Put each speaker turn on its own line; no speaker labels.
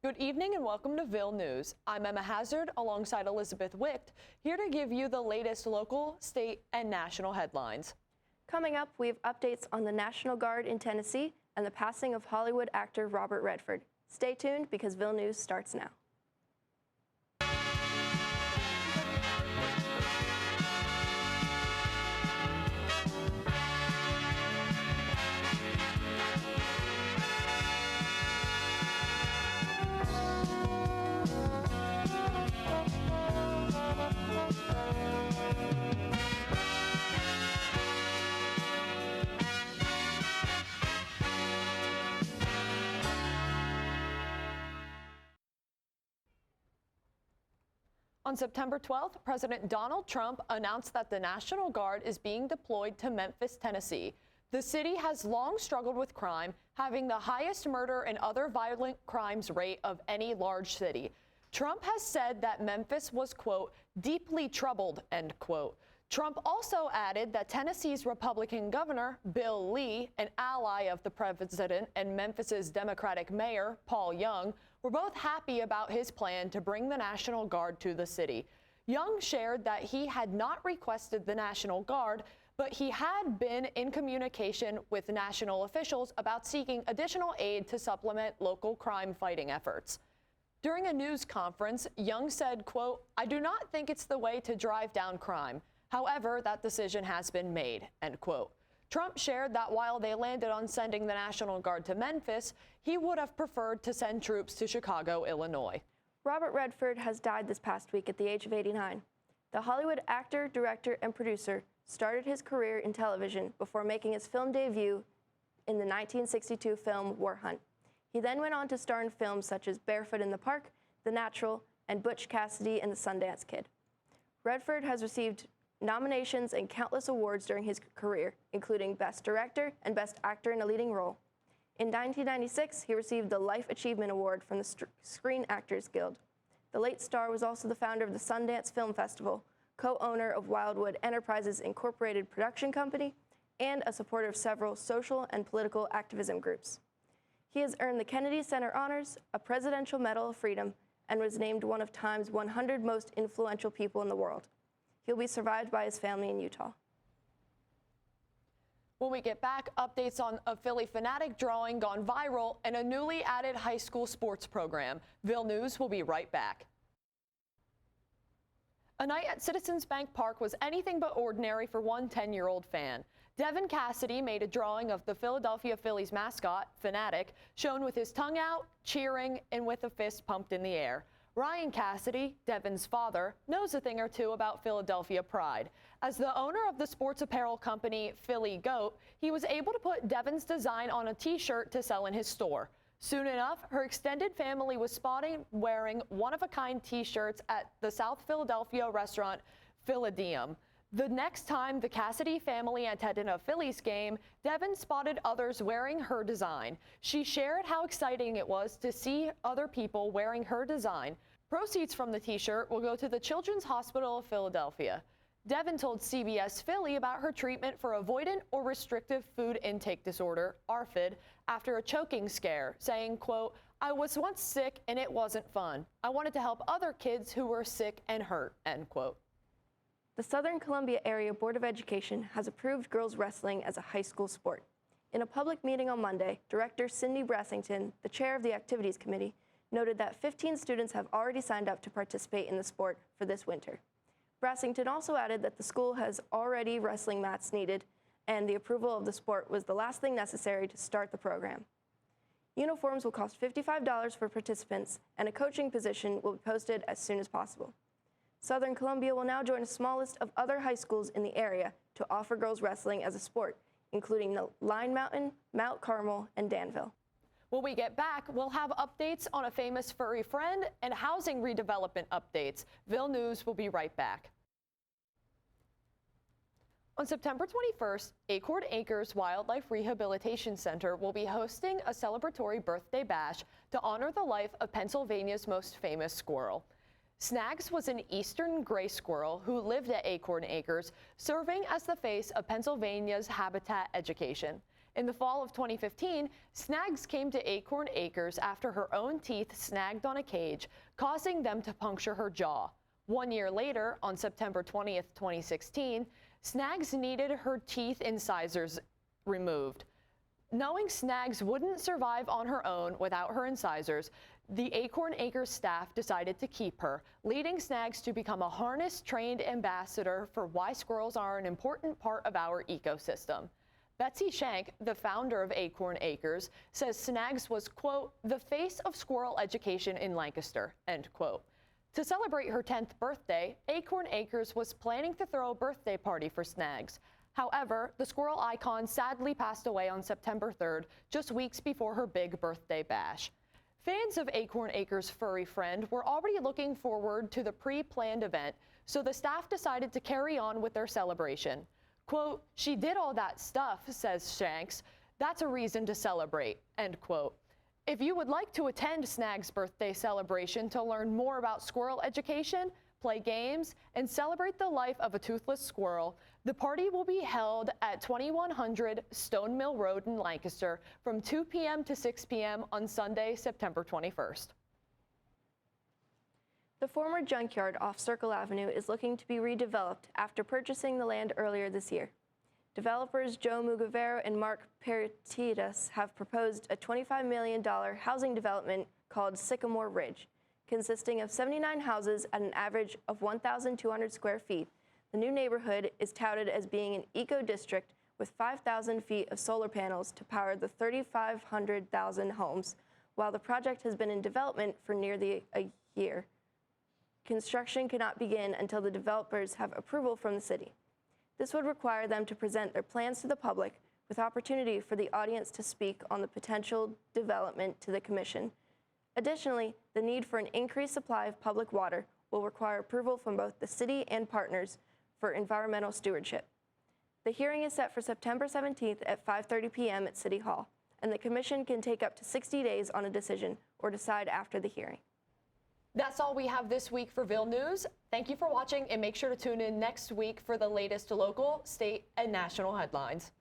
Good evening and welcome to Ville News. I'm Emma Hazard alongside Elizabeth Wicht, here to give you the latest local, state, and national headlines.
Coming up, we have updates on the National Guard in Tennessee and the passing of Hollywood actor Robert Redford. Stay tuned because Ville News starts now.
On September 12th, President Donald Trump announced that the National Guard is being deployed to Memphis, Tennessee. The city has long struggled with crime, having the highest murder and other violent crimes rate of any large city. Trump has said that Memphis was, quote, deeply troubled, end quote. Trump also added that Tennessee's Republican governor, Bill Lee, an ally of the president, and Memphis's Democratic mayor, Paul Young, were both happy about his plan to bring the National Guard to the city. Young shared that he had not requested the National Guard, but he had been in communication with national officials about seeking additional aid to supplement local crime fighting efforts. During a news conference, Young said, quote, I do not think it's the way to drive down crime. However, that decision has been made, end quote. Trump shared that while they landed on sending the National Guard to Memphis, he would have preferred to send troops to Chicago, Illinois.
Robert Redford has died this past week at the age of 89. The Hollywood actor, director, and producer started his career in television before making his film debut in the 1962 film War Hunt. He then went on to star in films such as Barefoot in the Park, The Natural, and Butch Cassidy and the Sundance Kid. Redford has received nominations and countless awards during his career, including Best Director and Best Actor in a Leading Role. In 1996, he received the Life Achievement Award from the Screen Actors Guild. The late star was also the founder of the Sundance Film Festival, co-owner of Wildwood Enterprises Incorporated production company, and a supporter of several social and political activism groups. He has earned the Kennedy Center Honors, a Presidential Medal of Freedom, and was named one of Time's 100 most influential people in the world. He'll be survived by his family in Utah.
When we get back, updates on a Philly Fanatic drawing gone viral and a newly added high school sports program. Ville News will be right back. A night at Citizens Bank Park was anything but ordinary for one 10-year-old fan. Devin Cassidy made a drawing of the Philadelphia Phillies mascot, Fanatic, shown with his tongue out, cheering, and with a fist pumped in the air. Ryan Cassidy, Devin's father, knows a thing or two about Philadelphia pride. As the owner of the sports apparel company Philly Goat, he was able to put Devin's design on a T-shirt to sell in his store. Soon enough, her extended family was spotted wearing one-of-a-kind T-shirts at the South Philadelphia restaurant Philadeum. The next time the Cassidy family attended a Phillies game, Devin spotted others wearing her design. She shared how exciting it was to see other people wearing her design. Proceeds from the T-shirt will go to the Children's Hospital of Philadelphia. Devin told CBS Philly about her treatment for avoidant or restrictive food intake disorder, ARFID, after a choking scare, saying, quote, I was once sick and it wasn't fun. I wanted to help other kids who were sick and hurt, end quote.
The Southern Columbia Area Board of Education has approved girls wrestling as a high school sport. In a public meeting on Monday, Director Cindy Brassington, the chair of the Activities Committee, noted that 15 students have already signed up to participate in the sport for this winter. Brassington also added that the school has already wrestling mats needed, and the approval of the sport was the last thing necessary to start the program. Uniforms will cost $55 for participants, and a coaching position will be posted as soon as possible. Southern Columbia will now join a small list of other high schools in the area to offer girls wrestling as a sport, including Line Mountain, Mount Carmel, and Danville.
When we get back, we'll have updates on a famous furry friend and housing redevelopment updates. Ville News will be right back. On September 21st, Acorn Acres Wildlife Rehabilitation Center will be hosting a celebratory birthday bash to honor the life of Pennsylvania's most famous squirrel. Snags was an eastern gray squirrel who lived at Acorn Acres, serving as the face of Pennsylvania's habitat education. In the fall of 2015, Snags came to Acorn Acres after her own teeth snagged on a cage, causing them to puncture her jaw. 1 year later, on September 20th, 2016, Snags needed her teeth incisors removed. Knowing Snags wouldn't survive on her own without her incisors, the Acorn Acres staff decided to keep her, leading Snags to become a harness-trained ambassador for why squirrels are an important part of our ecosystem. Betsy Shank, the founder of Acorn Acres, says Snags was, quote, the face of squirrel education in Lancaster, end quote. To celebrate her 10th birthday, Acorn Acres was planning to throw a birthday party for Snags. However, the squirrel icon sadly passed away on September 3rd, just weeks before her big birthday bash. Fans of Acorn Acres' furry friend were already looking forward to the pre-planned event, so the staff decided to carry on with their celebration. Quote, she did all that stuff, says Shanks. That's a reason to celebrate, end quote. If you would like to attend Snags' birthday celebration to learn more about squirrel education, play games, and celebrate the life of a toothless squirrel, the party will be held at 2100 Stone Mill Road in Lancaster from 2 p.m. to 6 p.m. on Sunday, September 21st.
The former junkyard off Circle Avenue is looking to be redeveloped after purchasing the land earlier this year. Developers Joe Mugavero and Mark Peritidas have proposed a $25 million housing development called Sycamore Ridge, consisting of 79 houses at an average of 1,200 square feet. The new neighborhood is touted as being an eco-district with 5,000 feet of solar panels to power the 3,500 homes. While the project has been in development for nearly a year, construction cannot begin until the developers have approval from the city. This would require them to present their plans to the public, with opportunity for the audience to speak on the potential development to the commission. Additionally, the need for an increased supply of public water will require approval from both the city and partners for environmental stewardship. The hearing is set for September 17th at 5:30 p.m. at City Hall, and the commission can take up to 60 days on a decision or decide after the hearing.
That's all we have this week for Ville News. Thank you for watching, and make sure to tune in next week for the latest local, state, and national headlines.